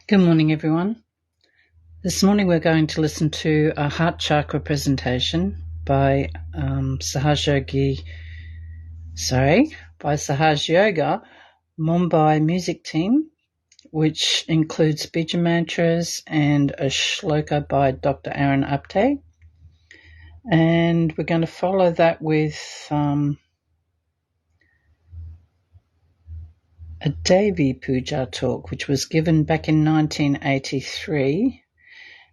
Good morning, everyone. This morning we're going to listen to a heart chakra presentation by Sahaja Yoga Mumbai music team, which includes bija mantras and a shloka by Dr. Aaron Apte. And we're going to follow that with a Devi Puja talk, which was given back in 1983,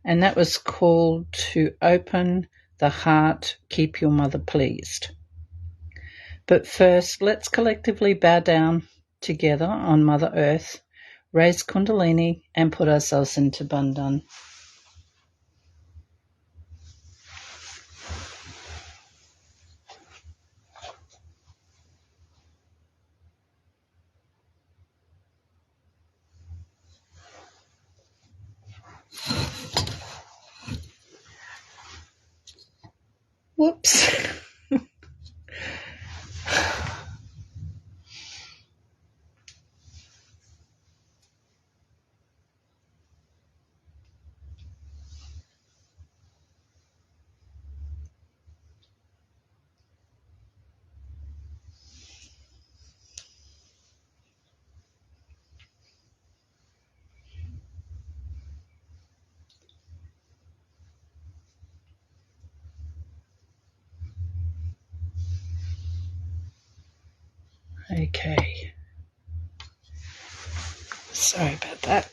and that was called To Open the Heart, Keep Your Mother Pleased. But first, let's collectively bow down together on Mother Earth, raise Kundalini, and put ourselves into Bandhan. Whoops. Okay. Sorry about that.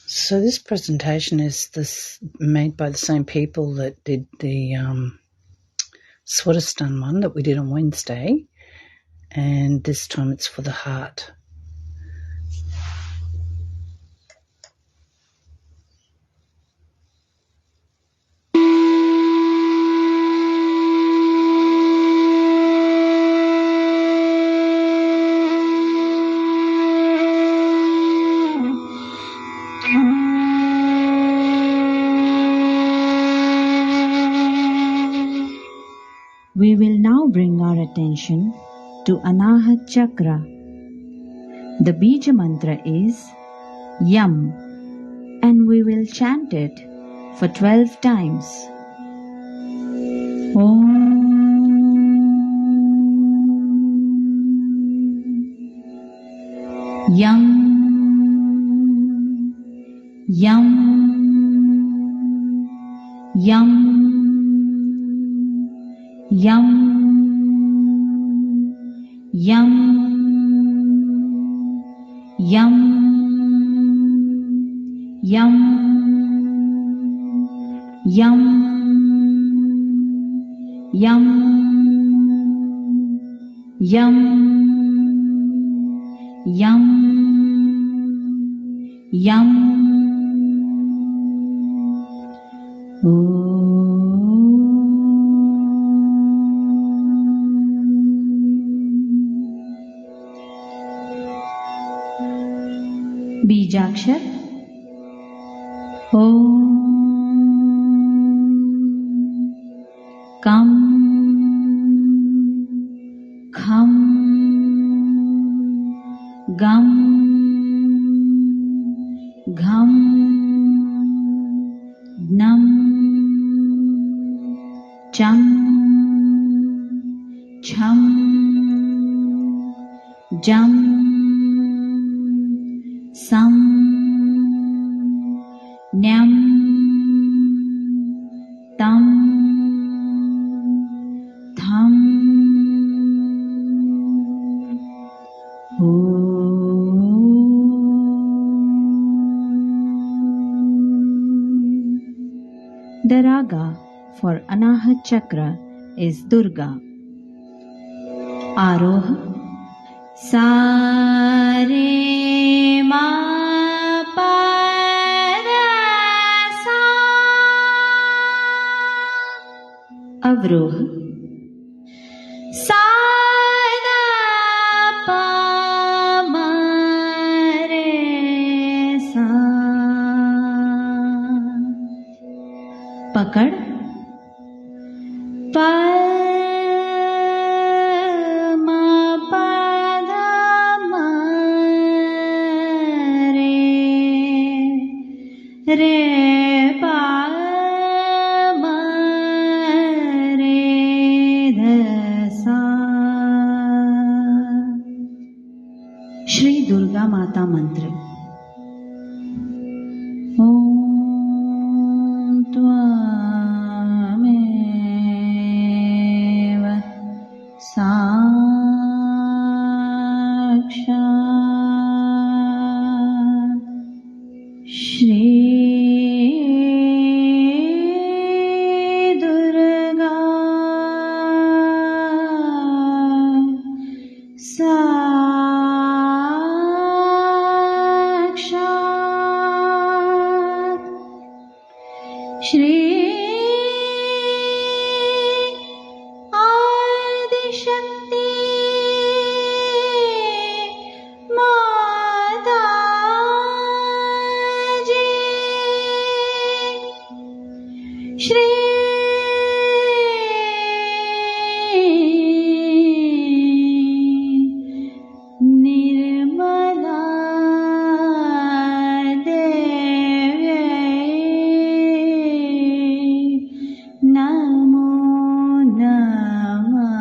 So this presentation is made by the same people that did the Swatistan one that we did on Wednesday, and this time it's for the heart. We will now bring our attention to Anahat Chakra. The Bija mantra is Yam, and we will chant it for 12 times. Om Yam, yam, yam, yam, yam, yum, yum, yum, yum, yum, yum, yum. बीजाक्षर ॐ कं खं गं घं नं चं छं जं सं न्यं तं थं The raga for Anahat Chakra is Durga. Aroha Sa Re Ma Pa Da Sa. Avroha Sa Da Pa Ma Re Sa. Pakad Pa Ma Pa Da Ma Re Pa Ma Re Dha Sa. Shri Durga Mata Mantra. त्वमेव साक्षात् श्री दुर्गा साक्षात् श्री आदिशक्ति माताजी श्री निर्मला नमो नमः।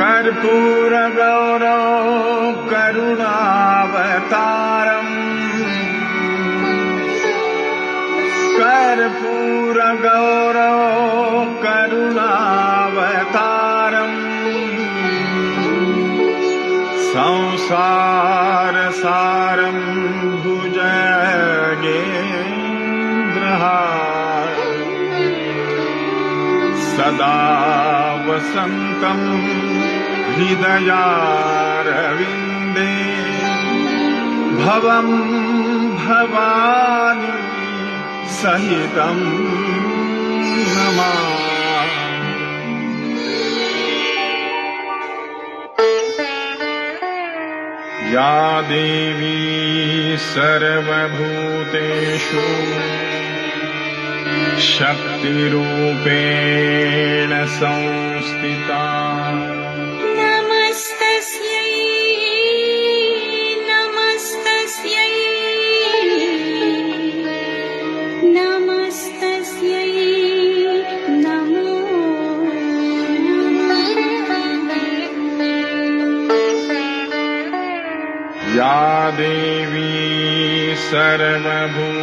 कर्पूर गौरव करुणावतारम् कर्पूर गौरव करुणावतारम् संसार सारं भुजगेन्द्रहारम् सदा वसन्तं हृदयारविन्दे भवं भवानी सहितं नमामि। या देवी सर्वभूतेषु शक्तिरूपेण संस्थिता नमस्तस्यै नमस्तस्यै नमस्तस्यै नमो नमः या देवी सर्वभूतेषु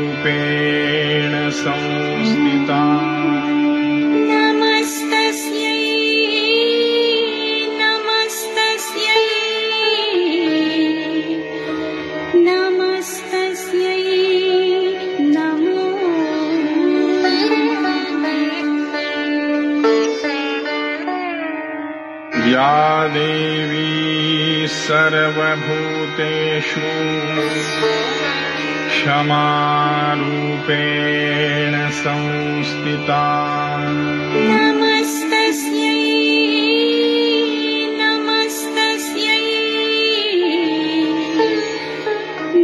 शान्तिरूपेण संस्थिता नमस्तस्यै नमस्तस्यै नमस्तस्यै नमो या देवी सर्वभूतेषु क्षमारूपेण संस्थिता नमस्तस्यै नमस्तस्यै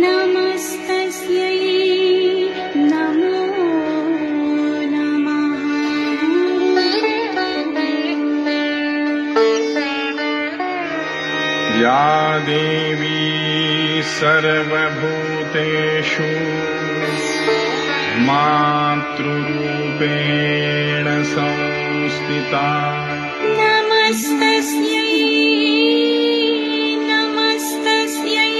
नमस्तस्यै नमो नमः या देवी सर्वभूतेषु मातृरूपेण संस्थिता नमस्तस्यै नमस्तस्यै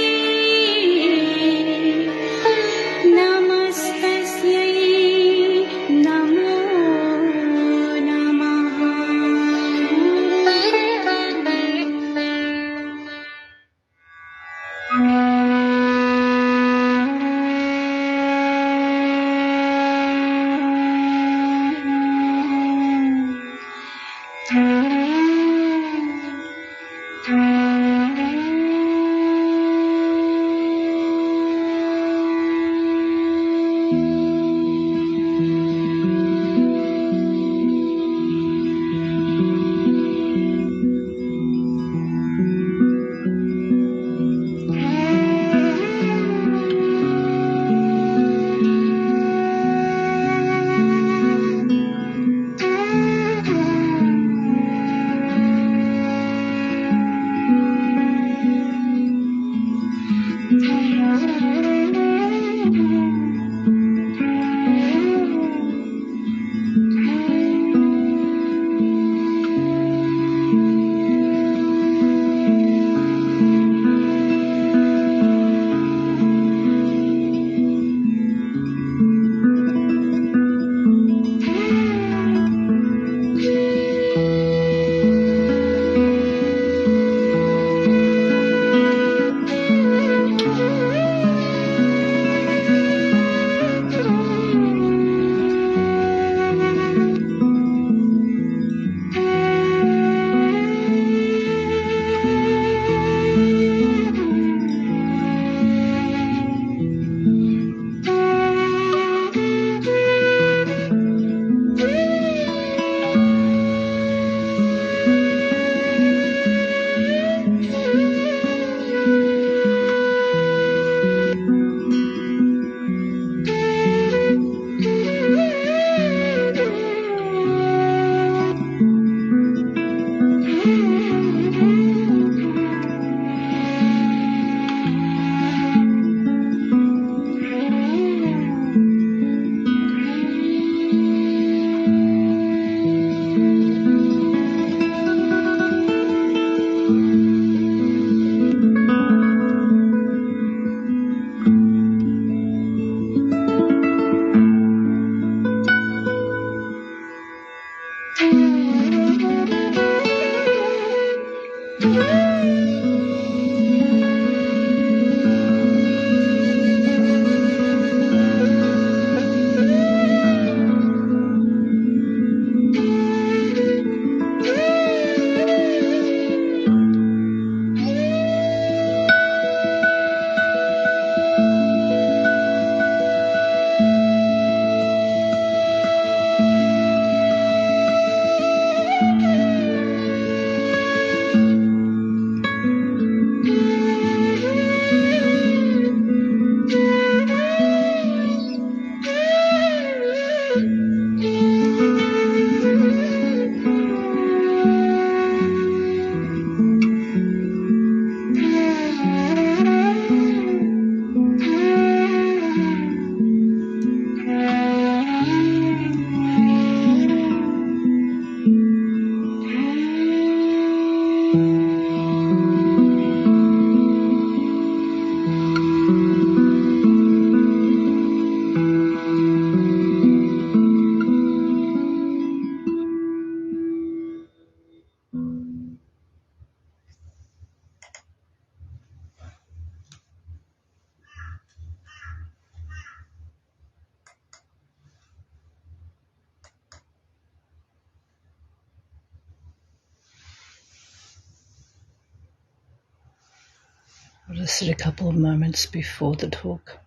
नमस्तस्यै नमो नमः I'll just sit a couple of moments before the talk.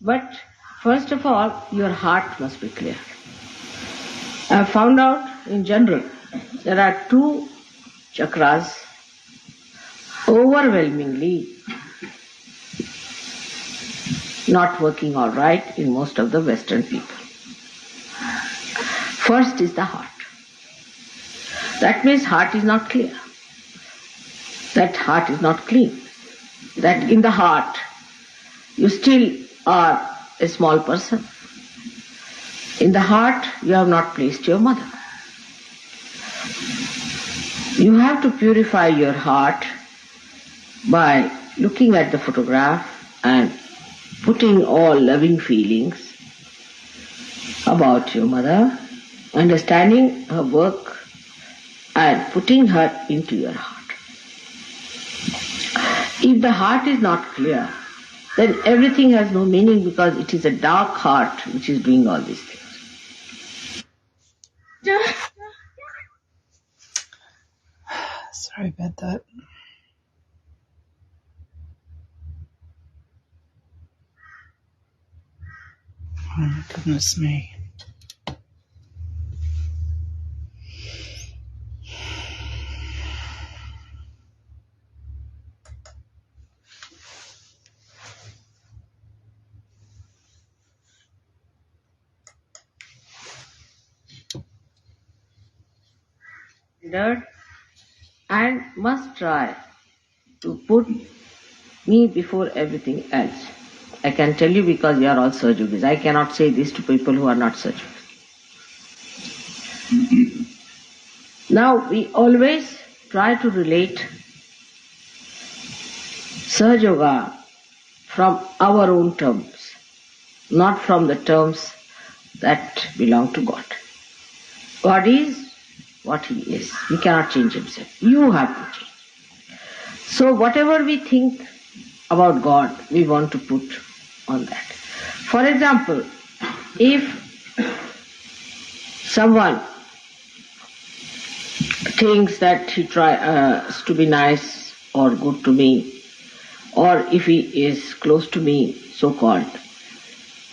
But first of all, your heart must be clear. I have found out in general there are two chakras overwhelmingly not working all right in most of the Western people. First is the heart. That means heart is not clear. That heart is not clean. That in the heart you still are a small person. In the heart you have not placed your mother. You have to purify your heart by looking at the photograph and putting all loving feelings about your mother, understanding her work and putting her into your heart. If the heart is not clear, then everything has no meaning because it is a dark heart which is doing all these things. Sorry about that. Oh my goodness me. And must try to put me before everything else. I can tell you because you are all Sahajogis. I cannot say this to people who are not Sahajogis. Now we always try to relate Sahajoga from our own terms, not from the terms that belong to God. God is what He is. He cannot change Himself. You have to change. So whatever we think about God, we want to put on that. For example, if someone thinks that he tries to be nice or good to me, or if he is close to me, so-called,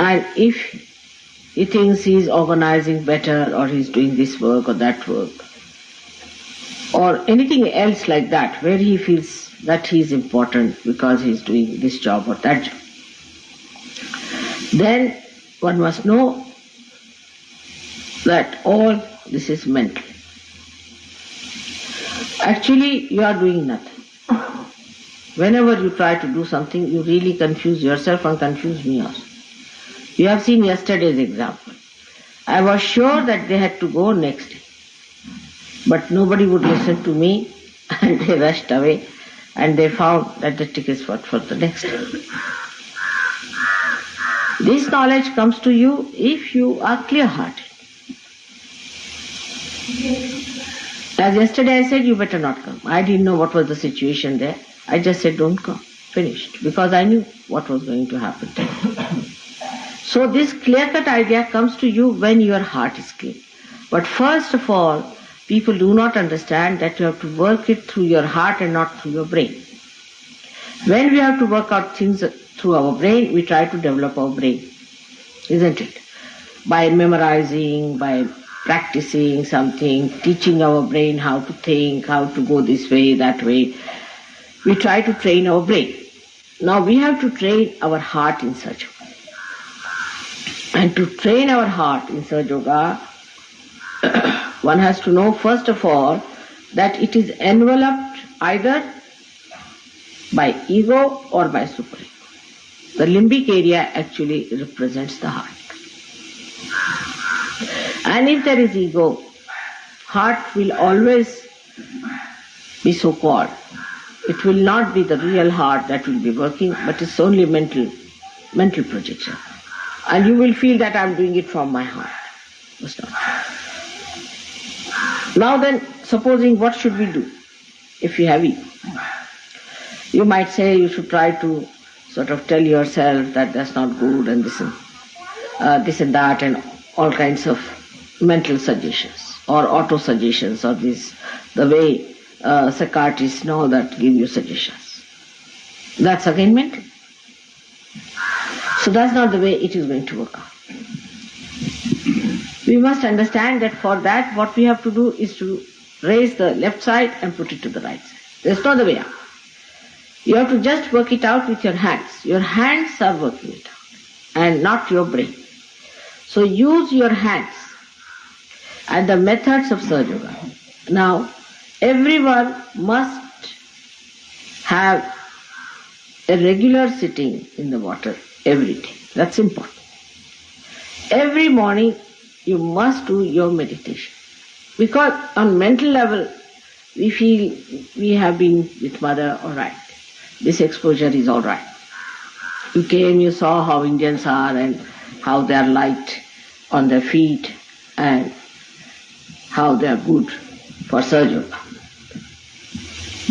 and if he thinks he is organizing better or he is doing this work or that work, or anything else like that, where he feels that he is important because he is doing this job or that job, then one must know that all this is mental. Actually, you are doing nothing. Whenever you try to do something, you really confuse yourself and confuse me also. You have seen yesterday's example. I was sure that they had to go next day. But nobody would listen to me and they rushed away and they found that the tickets were for the next day. This knowledge comes to you if you are clear-hearted. As yesterday I said, you better not come. I didn't know what was the situation there. I just said, don't come. Finished. Because I knew what was going to happen. So this clear-cut idea comes to you when your heart is clear. But first of all, people do not understand that you have to work it through your heart and not through your brain. When we have to work out things through our brain, we try to develop our brain, isn't it? By memorizing, by practicing something, teaching our brain how to think, how to go this way, that way. We try to train our brain. Now we have to train our heart in Sahaja Yoga. And to train our heart in Sahaja Yoga, one has to know first of all that it is enveloped either by ego or by superego. The limbic area actually represents the heart. And if there is ego, heart will always be so-called. It will not be the real heart that will be working, but it's only mental projection. And you will feel that I'm doing it from my heart. It's not. Now then, supposing what should we do if you have ego? You might say you should try to sort of tell yourself that that's not good and this and that and all kinds of mental suggestions or auto-suggestions or the way psychiatrists and all that give you suggestions. That's again mental. So that's not the way it is going to work out. We must understand that for that what we have to do is to raise the left side and put it to the right side. There's no other way out. You have to just work it out with your hands. Your hands are working it out and not your brain. So use your hands and the methods of Sahaja Yoga. Now, everyone must have a regular sitting in the water every day. That's important. Every morning you must do your meditation. Because on mental level we feel we have been with Mother, all right. This exposure is all right. You came, you saw how Indians are and how they are light on their feet and how they are good for Sahaja Yoga.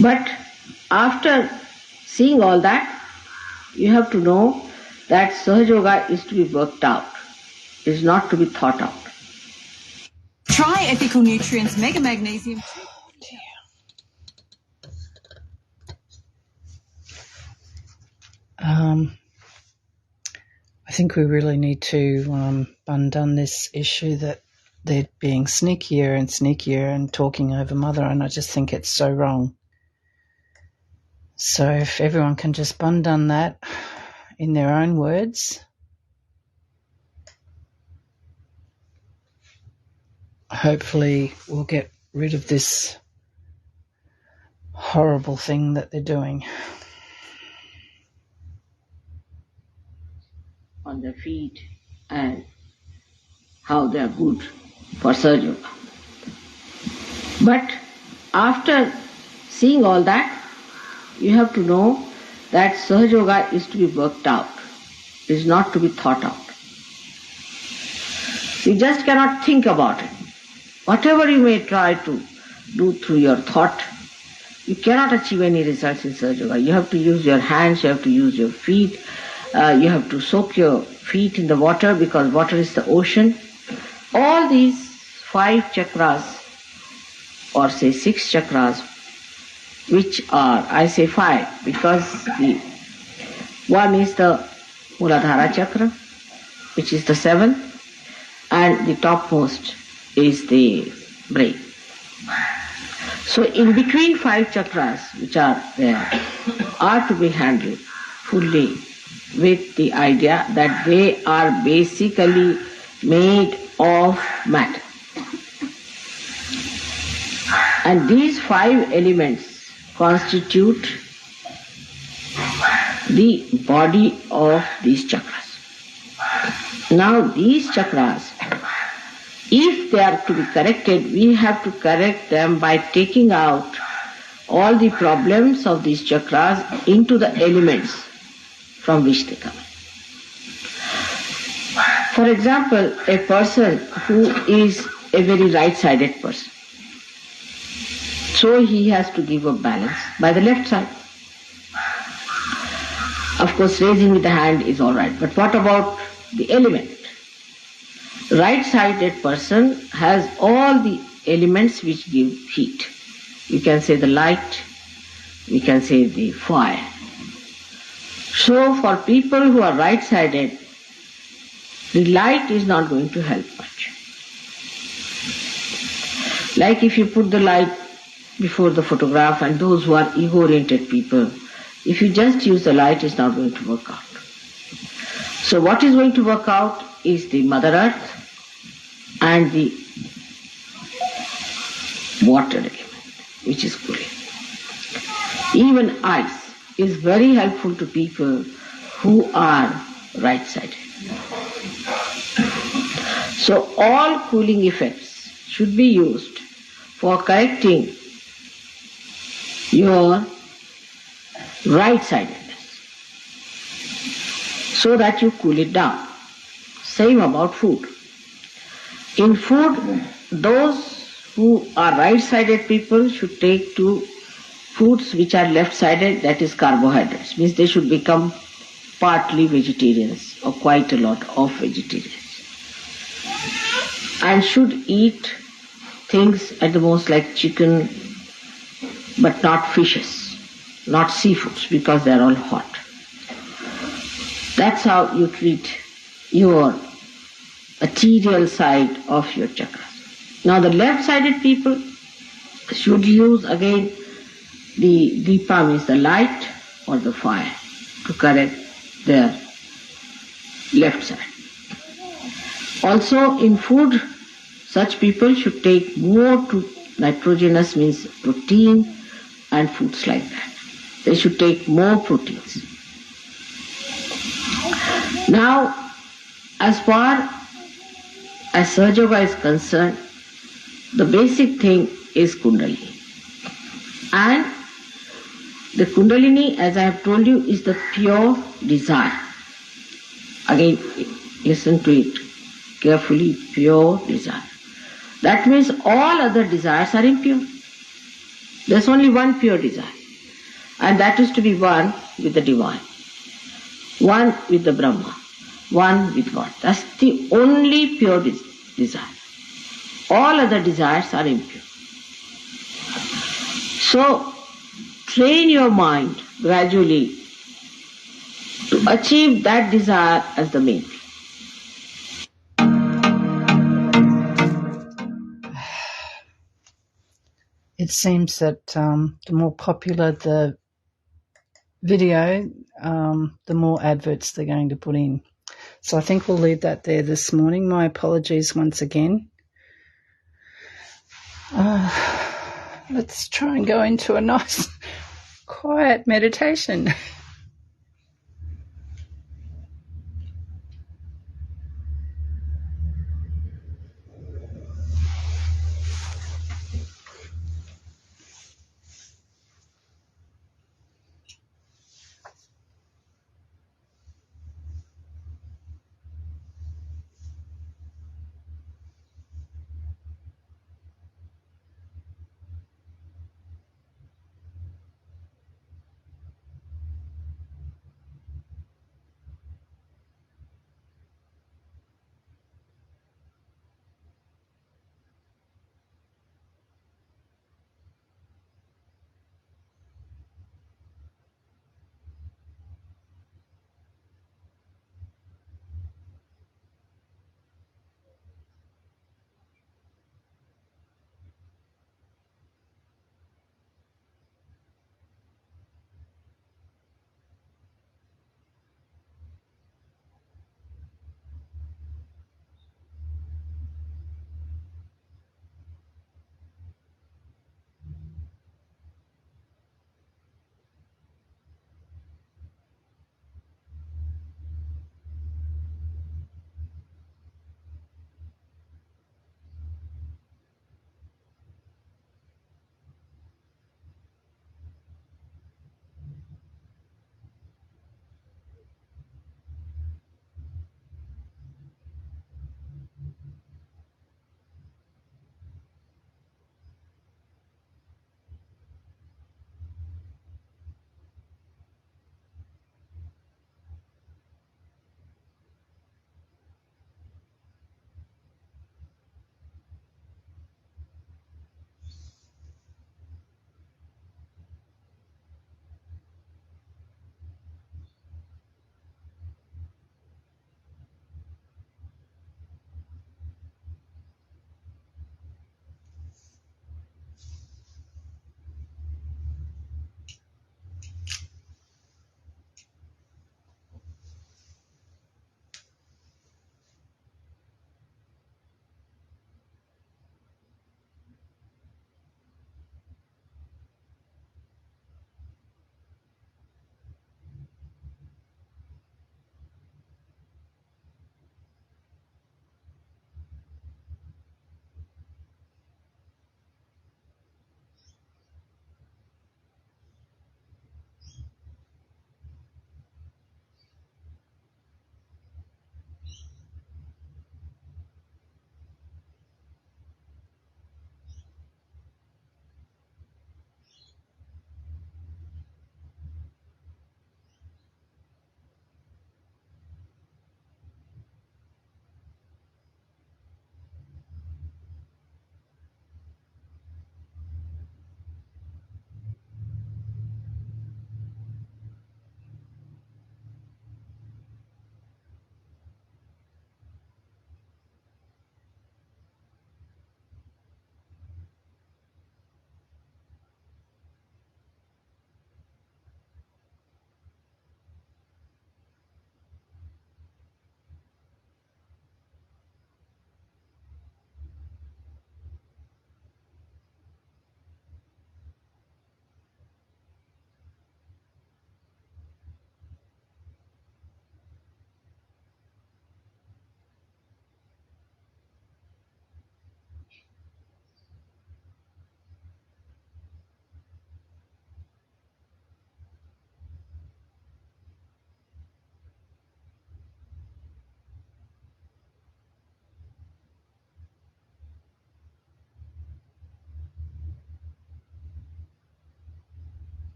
But after seeing all that, you have to know that Sahaja Yoga is to be worked out, is not to be thought out. Try Ethical Nutrients Mega Magnesium. I think we really need to undone this issue that they're being sneakier and sneakier and talking over Mother, and I just think it's so wrong. So if everyone can just undone that in their own words, hopefully we'll get rid of this horrible thing that they're doing. On their feet and how they are good for Sahaja Yoga. But after seeing all that, you have to know that Sahaja Yoga is to be worked out, is not to be thought out. You just cannot think about it. Whatever you may try to do through your thought, you cannot achieve any results in Sahaja Yoga. You have to use your hands, you have to use your feet, you have to soak your feet in the water because water is the ocean. All these 5 chakras, or say 6 chakras, which are, I say 5 because the one is the Muladhara chakra, which is the 7th, and the topmost is the brain. So in between 5 chakras which are there are to be handled fully with the idea that they are basically made of matter. And these 5 elements constitute the body of these chakras. Now these chakras, if they are to be corrected, we have to correct them by taking out all the problems of these chakras into the elements from which they come. For example, a person who is a very right-sided person, so he has to give a balance by the left side. Of course, raising with the hand is all right, but what about the element? Right-sided person has all the elements which give heat. You can say the light, we can say the fire. So for people who are right-sided, the light is not going to help much. Like if you put the light before the photograph, and those who are ego-oriented people, if you just use the light, it's not going to work out. So what is going to work out is the Mother Earth and the water element, which is cooling. Even ice is very helpful to people who are right-sided. So all cooling effects should be used for correcting your right-sidedness so that you cool it down. Same about food. In food, those who are right-sided people should take to foods which are left-sided, that is carbohydrates, means they should become partly vegetarians or quite a lot of vegetarians, and should eat things at the most like chicken, but not fishes, not seafoods, because they are all hot. That's how you treat your arterial side of your chakras. Now the left-sided people should use again the Deepa, means the light or the fire, to correct their left side. Also in food, such people should take more to nitrogenous, means protein and foods like that. They should take more proteins. Now, as far as Sahaja Yoga is concerned, the basic thing is Kundalini. And the Kundalini, as I have told you, is the pure desire. Again, listen to it carefully, pure desire. That means all other desires are impure. There's only one pure desire, and that is to be one with the divine, one with the Brahma, one with God. That's the only pure desire. All other desires are impure. So, train your mind gradually to achieve that desire as the main thing. It seems that the more popular the video, the more adverts they're going to put in. So I think we'll leave that there this morning. My apologies once again. Let's try and go into a nice, quiet meditation.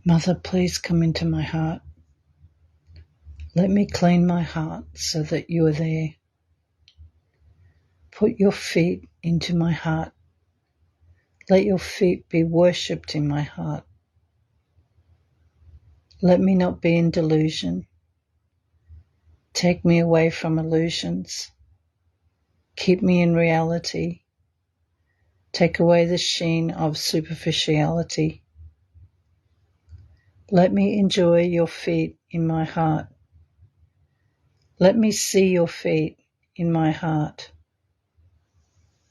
Mother, please come into my heart. Let me clean my heart so that you are there. Put your feet into my heart. Let your feet be worshipped in my heart. Let me not be in delusion. Take me away from illusions. Keep me in reality. Take away the sheen of superficiality. Let me enjoy your feet in my heart. Let me see your feet in my heart.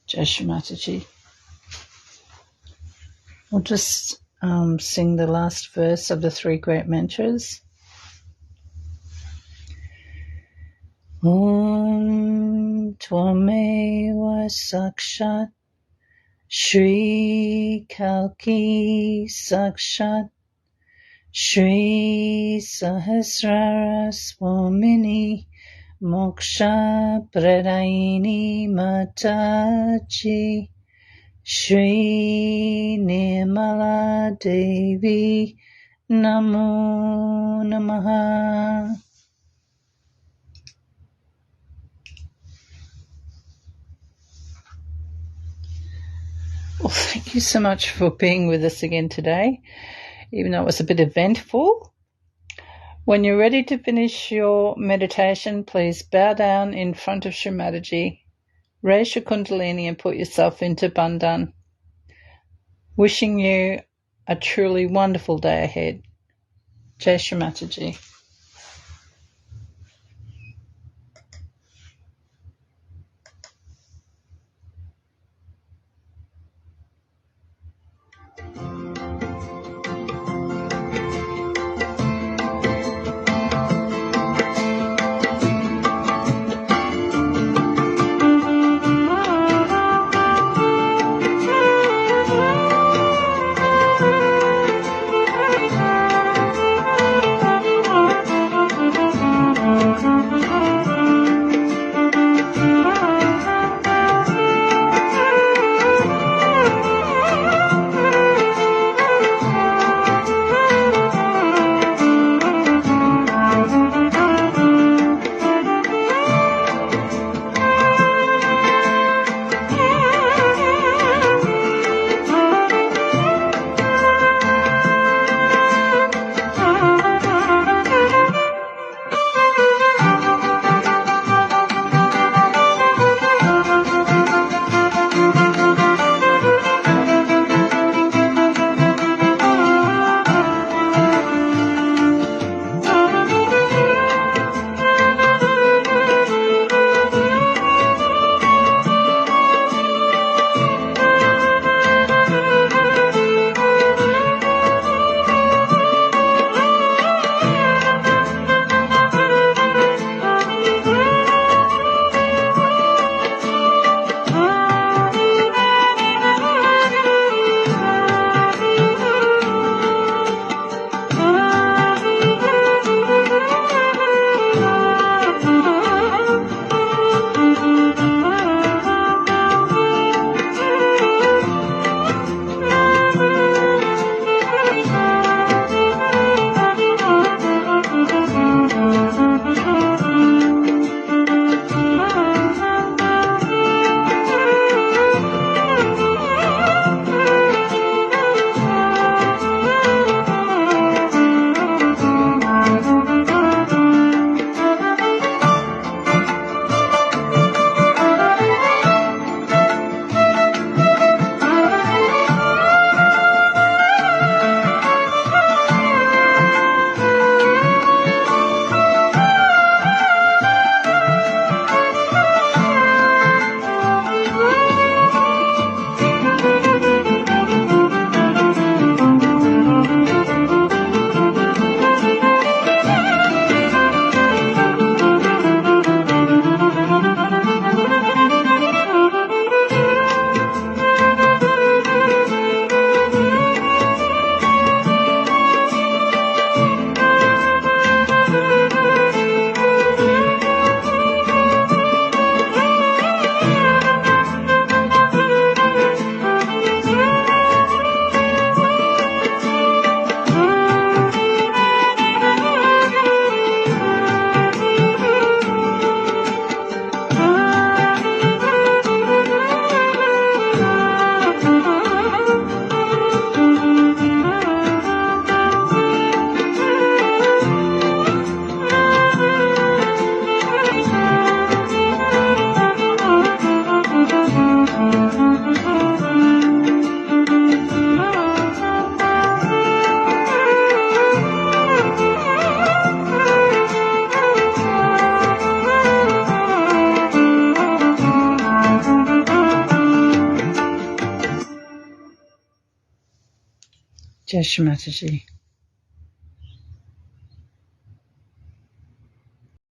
Jai Shri Mataji. We'll just sing the last verse of the three great mantras. Om Tvameva Sakshat Shri Kalki Sakshat Shri Sahasrara Swamini Moksha Pradaini Mataji Shri Nirmala Devi Namo Namaha. Well, thank you so much for being with us again today, even though it was a bit eventful. When you're ready to finish your meditation, please bow down in front of Shri Mataji, raise your kundalini and put yourself into Bandhan. Wishing you a truly wonderful day ahead. Jai Shri Mataji. Jai Shri Mataji.